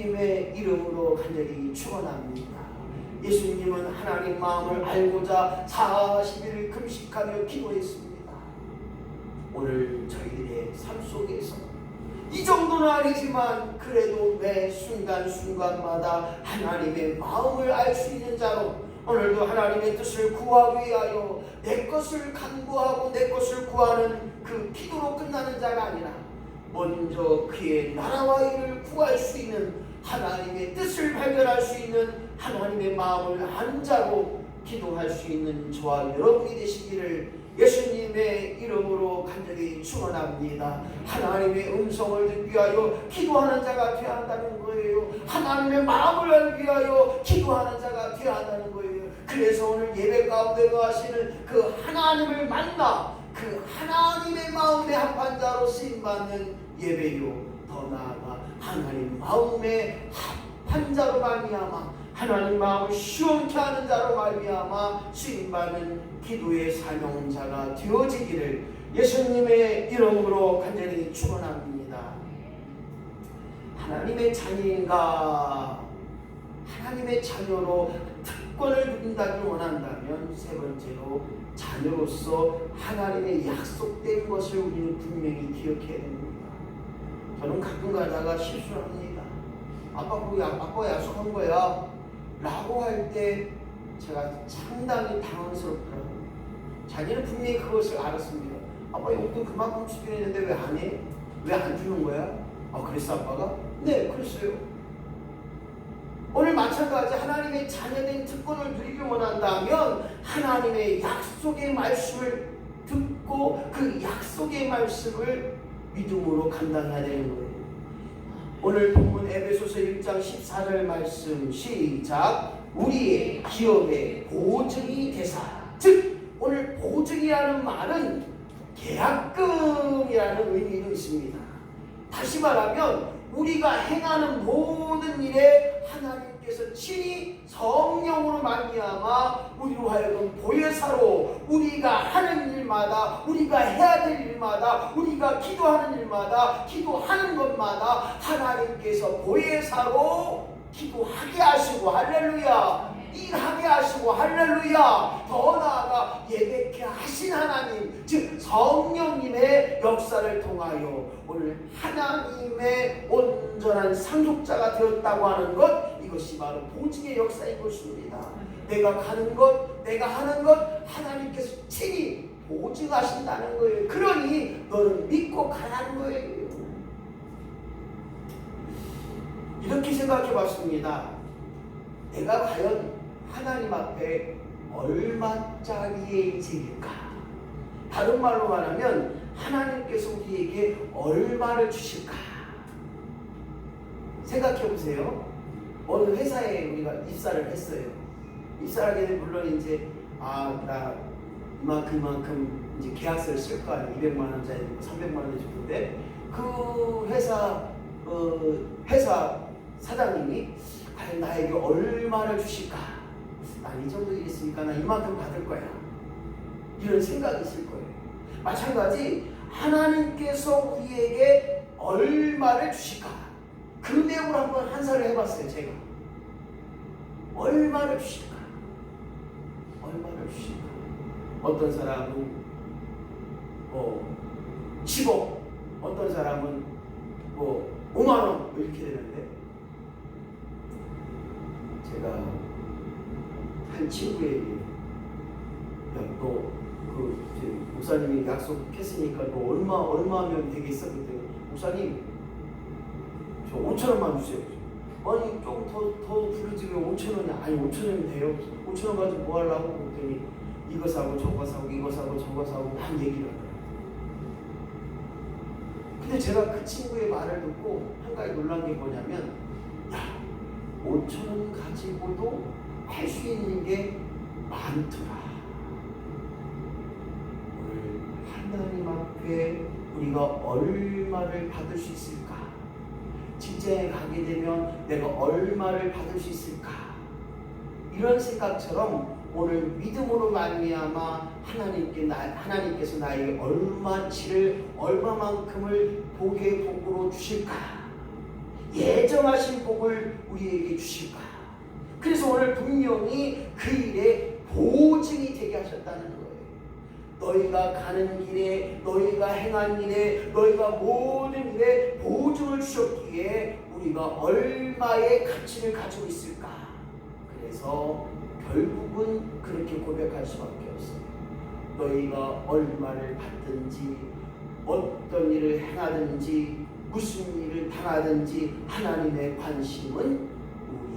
예수님의 이름으로 간절히 축원합니다. 예수님은 하나님 마음을 알고자 40일을 금식하며 기도했습니다. 오늘 저희들의 삶 속에서 이 정도는 아니지만 그래도 매 순간순간마다 하나님의 마음을 알 수 있는 자로 오늘도 하나님의 뜻을 구하기 위하여 내 것을 간구하고 내 것을 구하는 그 기도로 끝나는 자가 아니라 먼저 그의 나라와 일을 구할 수 있는 하나님의 뜻을 발견할 수 있는 하나님의 마음을 아는 자로 기도할 수 있는 저와 여러분이 되시기를 예수님의 이름으로 간절히 축원합니다. 하나님의 음성을 듣기 위하여 기도하는 자가 되어야 한다는 거예요. 하나님의 마음을 알기 위하여 기도하는 자가 되어야 한다는 거예요. 그래서 오늘 예배 가운데 거하시는 그 하나님을 만나 그 하나님의 마음에 합한 자로 쓰임받는 예배요, 더 나아가 하나님 마음에 합한 자로 말미암아 하나님 마음을 시원케 하는 자로 말미암아 쓰임받는 기도의 사명자가 되어지기를 예수님의 이름으로 간절히 축원합니다. 하나님의 자녀인가, 하나님의 자녀로 특권을 누린다길 원한다면 세 번째로 자녀로서 하나님의 약속된 것을 우리는 분명히 기억해야 됩니다. 저는 가끔 가다가 실수를 합니다. 아빠가 약속한 거야 라고 할 때 제가 상당히 당황스럽더라고요. 자기는 분명히 그것을 알았습니다. 아빠 용돈 그만큼 주기로 했는데 왜 안 해? 왜 안 주는 거야? 그랬어 아빠가? 네, 그랬어요. 오늘 마찬가지 하나님의 자녀된 특권을 누리기 원한다면 하나님의 약속의 말씀을 듣고 그 약속의 말씀을 믿음으로 감당해야 되는 거예요. 오늘 본문 에베소서 1장 14절 말씀 시작. 우리의 기업의 보증이 되사. 즉 오늘 보증이라는 말은 계약금이라는 의미도 있습니다. 다시 말하면 우리가 행하는 모든 일에 하나님께서 친히 성령으로 말미암아 우리로 하여금 보혜사로 우리가 하는 일마다 우리가 해야 될 일마다 우리가 기도하는 일마다 기도하는 것마다 하나님께서 보혜사로 기도하게 하시고 할렐루야 일하게 하시고 할렐루야 더 나아가 예배케 하신 하나님 즉 성령님의 역사를 통하여 오늘 하나님의 온전한 상속자가 되었다고 하는 것 이것이 바로 보증의 역사인 것입니다. 내가 가는 것 내가 하는 것 하나님께서 친히 보증하신다는 거예요. 그러니 너는 믿고 가라는 거예요. 이렇게 생각해 봤습니다. 내가 과연 하나님 앞에 얼마짜리의 인생일까? 다른 말로 말하면 하나님께서 우리에게 얼마를 주실까? 생각해 보세요. 어느 회사에 우리가 입사를 했어요. 입사하게 되면 물론 이제 나 이만큼 이제 계약서를 쓸 거 아니에요. 200만 원짜리 300만 원짜리 줬는데 그 회사 사장님이 과연 나에게 얼마를 주실까? 난 이 정도 일했으니까 나 이만큼 받을 거야. 이런 생각이 있을 거예요. 마찬가지 하나님께서 우리에게 얼마를 주실까? 금액으로 한번 한사를 해봤어요. 제가 얼마를 주실까? 얼마를 주실까? 어떤 사람은 10억, 어떤 사람은 5만 원 이렇게 되는데 제가 한 친구에게 너 목사님이 약속했으니까 너 얼마면 되겠어? 그랬더니 목사님 저 5천 원만 주세요. 아니 좀 더 부르지 왜 5천 원이 아니 5천 원이면 돼요. 5천 원 가지고 뭐 하려고? 그랬더니 이거 사고 저거 사고 이거 사고 저거 사고 막 얘기를 하더라고요. 근데 제가 그 친구의 말을 듣고 한 가지 놀란 게 뭐냐면 5천 원 가지고도 할 수 있는 게 많더라. 오늘 하나님 앞에 우리가 얼마를 받을 수 있을까? 직장에 가게 되면 내가 얼마를 받을 수 있을까? 이런 생각처럼 오늘 믿음으로 말미암아 하나님께서 나에게 얼마치를 얼마만큼을 복의 복으로 주실까? 예정하신 복을 우리에게 주실까? 그래서 오늘 분명히 그 일에 보증이 되게 하셨다는 거예요. 너희가 가는 길에, 너희가 행한 일에, 너희가 모든 일에 보증을 주셨기에 우리가 얼마의 가치를 가지고 있을까? 그래서 결국은 그렇게 고백할 수밖에 없어요. 너희가 얼마를 받든지, 어떤 일을 행하든지, 무슨 일을 당하든지 하나님의 관심은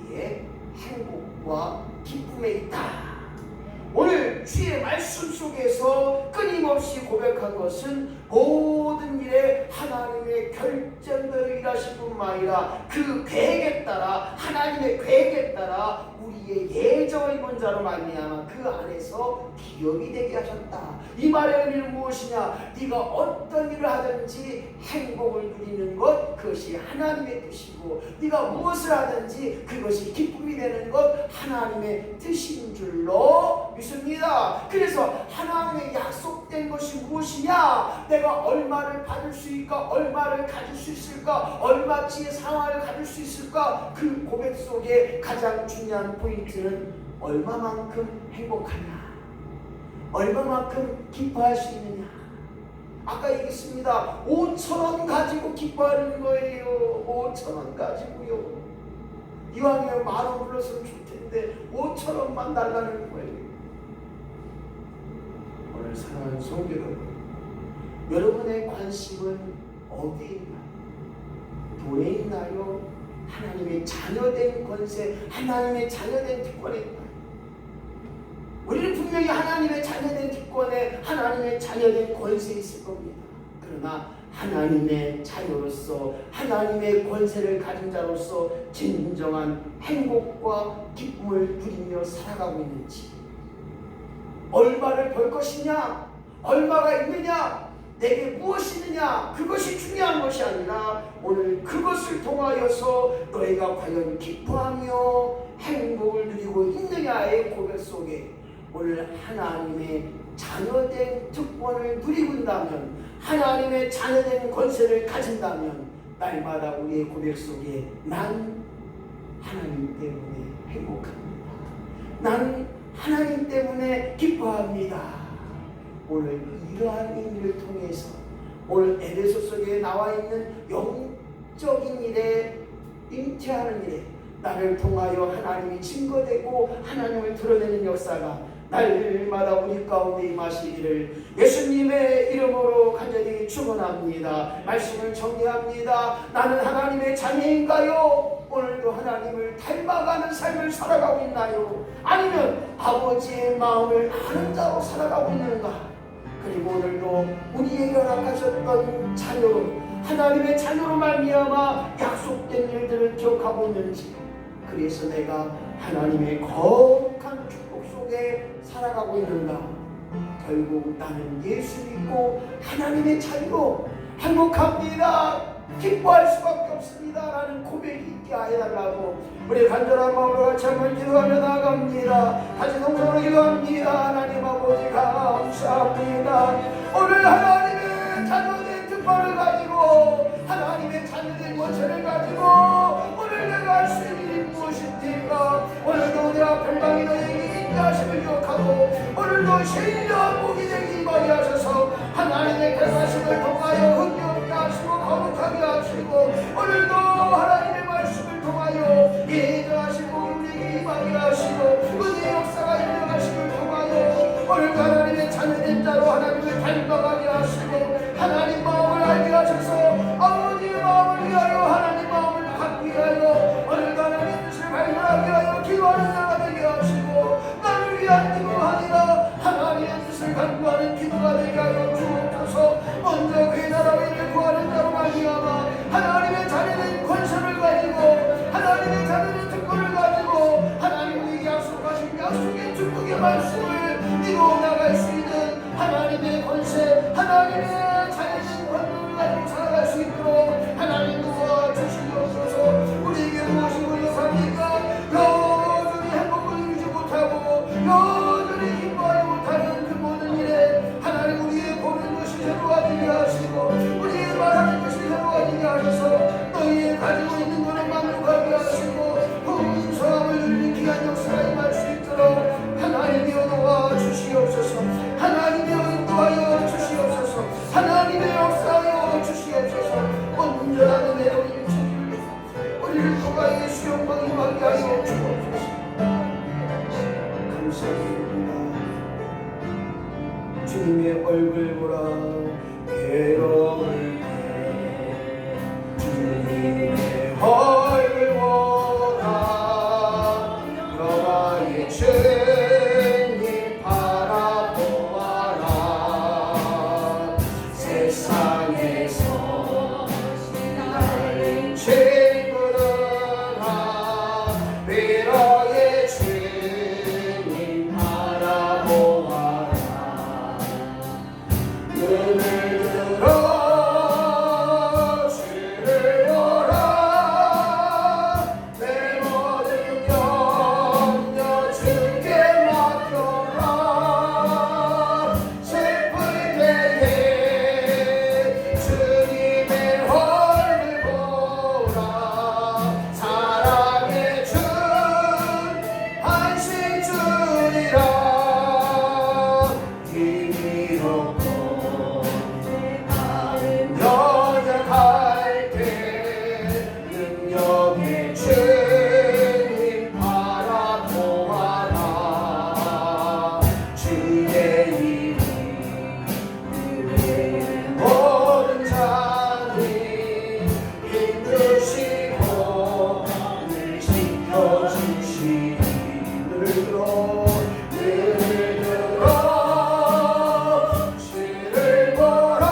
우리의 행복과 기쁨에 있다. 오늘 주의 말씀 속에서 끊임없이 고백한 것은 모든 일에 하나님의 결정대로 일하실 뿐만 아니라 그 계획에 따라, 하나님의 계획에 따라 우리의 예정을 본 자로 말미암아 그 안에서 기업이 되게 하셨다. 이 말의 의미는 무엇이냐? 네가 어떤 일을 하든지 행복을 누리는 것, 그것이 하나님의 뜻이고, 네가 무엇을 하든지 그것이 기쁨이 되는 것, 하나님의 뜻인 줄로 믿습니다. 그래서 하나님의 약속된 것이 무엇이냐? 내가 얼마를 받을 수 있을까? 얼마를 가질 수 있을까? 얼마치의 상황을 가질 수 있을까? 그 고백 속에 가장 중요한 포인트는 얼마만큼 행복하냐? 얼마만큼 기뻐할 수 있느냐? 아까 얘기했습니다. 5,000원 가지고 기뻐하는 거예요. 5,000원 가지고요. 이왕이면 10,000원 불렀으면 좋을 텐데 5,000원만 달라는 거예요. 오늘 사랑하는 성도 여러분, 여러분의 관심은 어디에 있나요? 돈에 있나요? 하나님의 자녀된 권세, 하나님의 자녀된 특권에 있나요? 우리는 분명히 하나님의 자녀된 특권에, 하나님의 자녀된 권세에 있을 겁니다. 그러나 하나님의 자녀로서, 하나님의 권세를 가진 자로서 진정한 행복과 기쁨을 누리며 살아가고 있는지, 얼마를 벌 것이냐, 얼마가 있느냐, 내게 무엇이 있느냐, 그것이 중요한 것이 아니라 오늘 그것을 통하여서 너희가 과연 기뻐하며 행복을 누리고 있느냐의 고백 속에 오늘 하나님의 자녀된 특권을 누리고 있다면, 하나님의 자녀된 권세를 가진다면 날마다 우리의 고백 속에 난 하나님 때문에 행복합니다. 난 하나님 때문에 기뻐합니다. 오늘 이러한 의미를 통해서 오늘 에베소 속에 나와 있는 영적인 일에, 잉태하는 일에 나를 통하여 하나님이 증거되고 하나님을 드러내는 역사가 날마다 우리 가운데 임하시기를 예수님의 이름으로 간절히 축원합니다. 말씀을 정리합니다. 나는 하나님의 자녀인가요? 오늘도 하나님을 닮아가는 삶을 살아가고 있나요? 아니면 아버지의 마음을 아는 자로 살아가고 있는가? 그리고 오늘도 우리에게 허락하셨던 자녀로, 하나님의 자녀로 말미암아 약속된 일들을 기억하고 있는지, 그래서 내가 하나님의 거룩한 축복 속에 살아가고 있는가? 결국 나는 예수 믿고 하나님의 자녀로 행복합니다, 기뻐할 수밖에 없습니다 라는 고백이 있게 해달라고 우리 간절한 마음으로 같이 한번 기도하며 나아갑니다. 다시 동성으로 기도합니다. 하나님 아버지 감사합니다. 오늘 하나님의 자녀된 특권을 가지고, 하나님의 자녀된 권세를 가지고 오늘 내가 할 수 있는 일이 무엇입니까? 오늘도 내 앞에 방이 너에게 인자하심을 기억하고 오늘도 신령한 복이 되기 임하게 하셔서 하나님의 결과심을 통하여 흥겹게 하시고 거룩하게 하시고 오늘도 하나님의 말씀을 통하여 예정하신 복이 우리에게 임하게 하시고 은혜의 역사가 일어나심을 통하여 오늘도 하나님의 자녀된 자로 하나님을 닮아가게 하시고 하나님 마음을 알게 하셔서 아버지의 마음을 위하여, 하나님 마음을 갖기 위하여 오늘도 하나님 뜻을 발견하게 하여 기도하는 자가 되게 하시고, 나를 위한 기도가 아니라 하나님의 뜻을 간구하는 기도가 되게 하여 주옵소서. 먼저 그의 나라와 이를 구하는 자로 말미암아 하나님의 자녀된 권세를 가지고, 하나님의 자녀된 특권을 가지고 하나님 우리에게 약속하신 약속의 축복의 말씀을 이루어 나갈 수 있는 하나님의 권세, 하나님의 자녀된 권능을 가지고 살아갈 수 있도록 하나님 도와주시옵소서. 우리에게 무엇이 부족합니까? 여전히 행복을 누리지 못하고 여전히 기뻐하지 못하는 그 모든 일에 하나님 우리의 보는 것이 새로워지게 하시고 우리의 말하는 것이 새로워지게 하셔서 너희의 가지고 있는 것 주님의 얼굴 보라. 괴로울 때 주님의 얼굴 보라. 너의 주님 바라보아라. 세상에서 나를 죄 부르라. 위로의 주님 바라보아라. 눈을 들어 주를 보라. 내 모든 염려 주께 맡겨라. 슬플 때에 주님의 얼굴 보라. 사랑의 주 안식 주리라. 힘이롭고 연약할 때 능력의 주님 바라보아라. 주의 이름 모든 자는 힘주시고 늘 지켜주시니 늘 들어 주를 보라.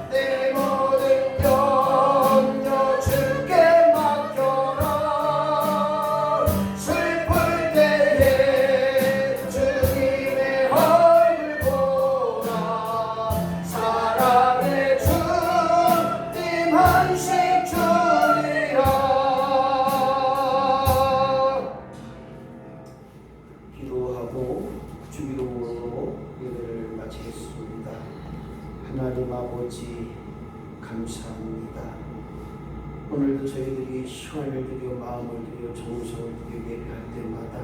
내 모든 염려 주께 맡겨라. 슬플 때에 주님의 얼굴 보라. 사랑의 주님 안식 주리라. 기도하고 주기도문으로 예배를 마치겠습니다. 하나님 아버지 감사합니다. 오늘도 저희들이 시간을 들여 마음을 들여 정성을 들여 예배할 때마다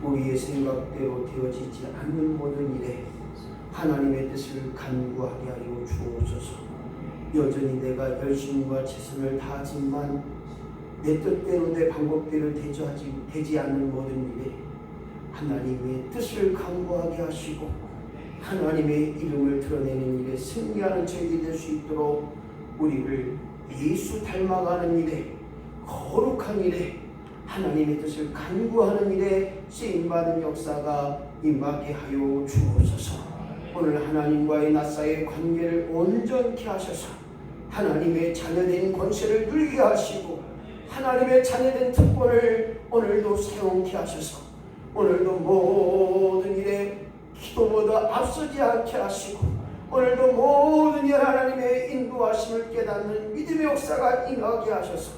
우리의 생각대로 되어지지 않는 모든 일에 하나님의 뜻을 간구하게 하여 주옵소서. 여전히 내가 열심과 최선을 다하지만 내 뜻대로 내 방법대로 되지 않는 모든 일에 하나님의 뜻을 간구하게 하시고 하나님의 이름을 드러내는 일에 승리하는 저희들이 될 수 있도록 우리를 예수 닮아가는 일에 거룩한 일에 하나님의 뜻을 간구하는 일에 쓰임받은 역사가 임하게 하여 주옵소서. 오늘 하나님과의 낯사의 관계를 온전케 하셔서 하나님의 자녀된 권세를 누리게 하시고 하나님의 자녀된 특권을 오늘도 사용케 하셔서 오늘도 모든 일에 기도보다 앞서지 않게 하시고 오늘도 모든 일 하나님의 인도하심을 깨닫는 믿음의 역사가 임하게 하셔서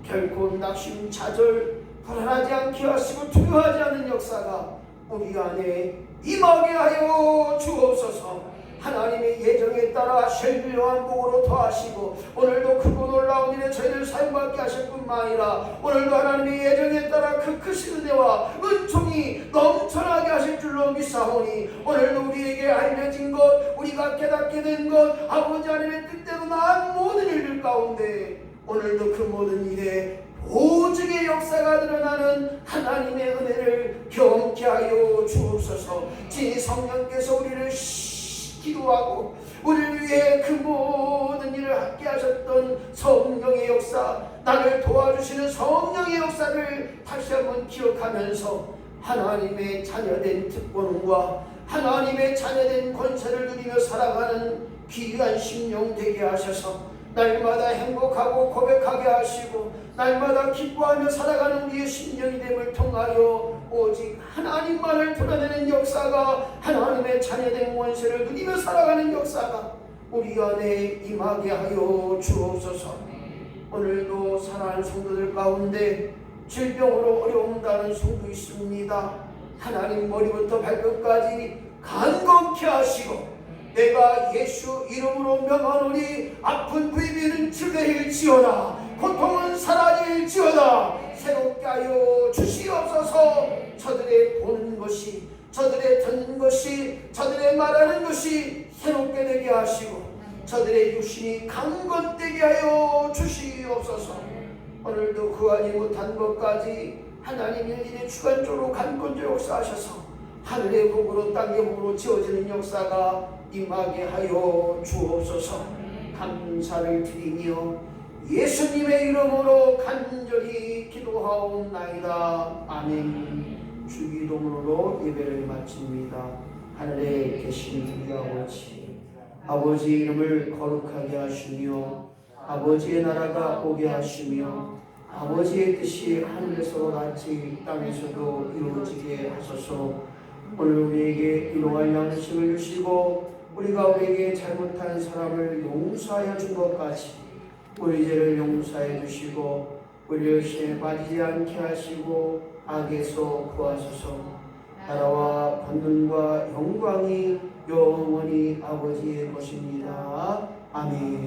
결코 낙심, 좌절, 불안하지 않게 하시고 두려워하지 않는 역사가 우리 안에 임하게 하여 주옵소서. 하나님의 예정에 따라 신령한 복으로 더하시고 오늘도 크고 놀라운 일에 저희를 사용받게 하실 뿐만 아니라 오늘도 하나님의 예정에 따라 그 크신 은혜와 은총이 넘쳐나게 하실 줄로 믿사오니 오늘도 우리에게 알려진 것, 우리가 깨닫게 된 것, 아버지 하나님의 뜻대로 나은 모든 일들 가운데 오늘도 그 모든 일에 보증의 역사가 드러나는 하나님의 은혜를 경험케 하여 주옵소서. 진 성령께서 우리를 기도하고 우리를 위해 그 모든 일을 함께 하셨던 성령의 역사, 나를 도와주시는 성령의 역사를 다시 한번 기억하면서 하나님의 자녀된 특권과 하나님의 자녀된 권세를 누리며 살아가는 귀한 심령 되게 하셔서 날마다 행복하고 고백하게 하시고 날마다 기뻐하며 살아가는 우리의 심령이 됨을 통하여 오직 하나님만을 드러내는 역사가 하나님의 자녀된 권세를 누리며 살아가는 역사가 우리 안에 임하게 하여 주옵소서. 오늘도 사랑하는 성도들 가운데 질병으로 어려움 당하는 성도 있습니다. 하나님 머리부터 발끝까지 간건케 하시고 내가 예수 이름으로 명하노니 아픈 부위는 즐거일지어다 고통은 사라질지어다 새롭게 하여 주시옵소서. 저들의 보는 것이, 저들의 듣는 것이, 저들의 말하는 것이 새롭게 되게 하시고 저들의 육신이 강건되게 하여 주시옵소서. 오늘도 구하지 못한 것까지 하나님의 일에 주관적으로 강건적 역사하셔서 하늘의 복으로 땅의 복으로 지어지는 역사가 임하게 하여 주옵소서. 감사를 드리며 예수님의 이름으로 간절히 기도하옵나이다. 아멘. 주기도문으로 예배를 마칩니다. 하늘에 계신 우리 아버지, 아버지의 이름을 거룩하게 하시며 아버지의 나라가 오게 하시며 아버지의 뜻이 하늘에서 같이 땅에서도 이루어지게 하소서. 오늘 우리에게 일용할 양식을 주시고 우리가 우리에게 잘못한 사람을 용서하여 준 것 같이 우리 죄를 용서해 주시고 우리를 시험에 빠지지 않게 하시고 악에서 구하소서. 나라와 권능과 영광이 영원히 아버지의 것입니다. 아멘.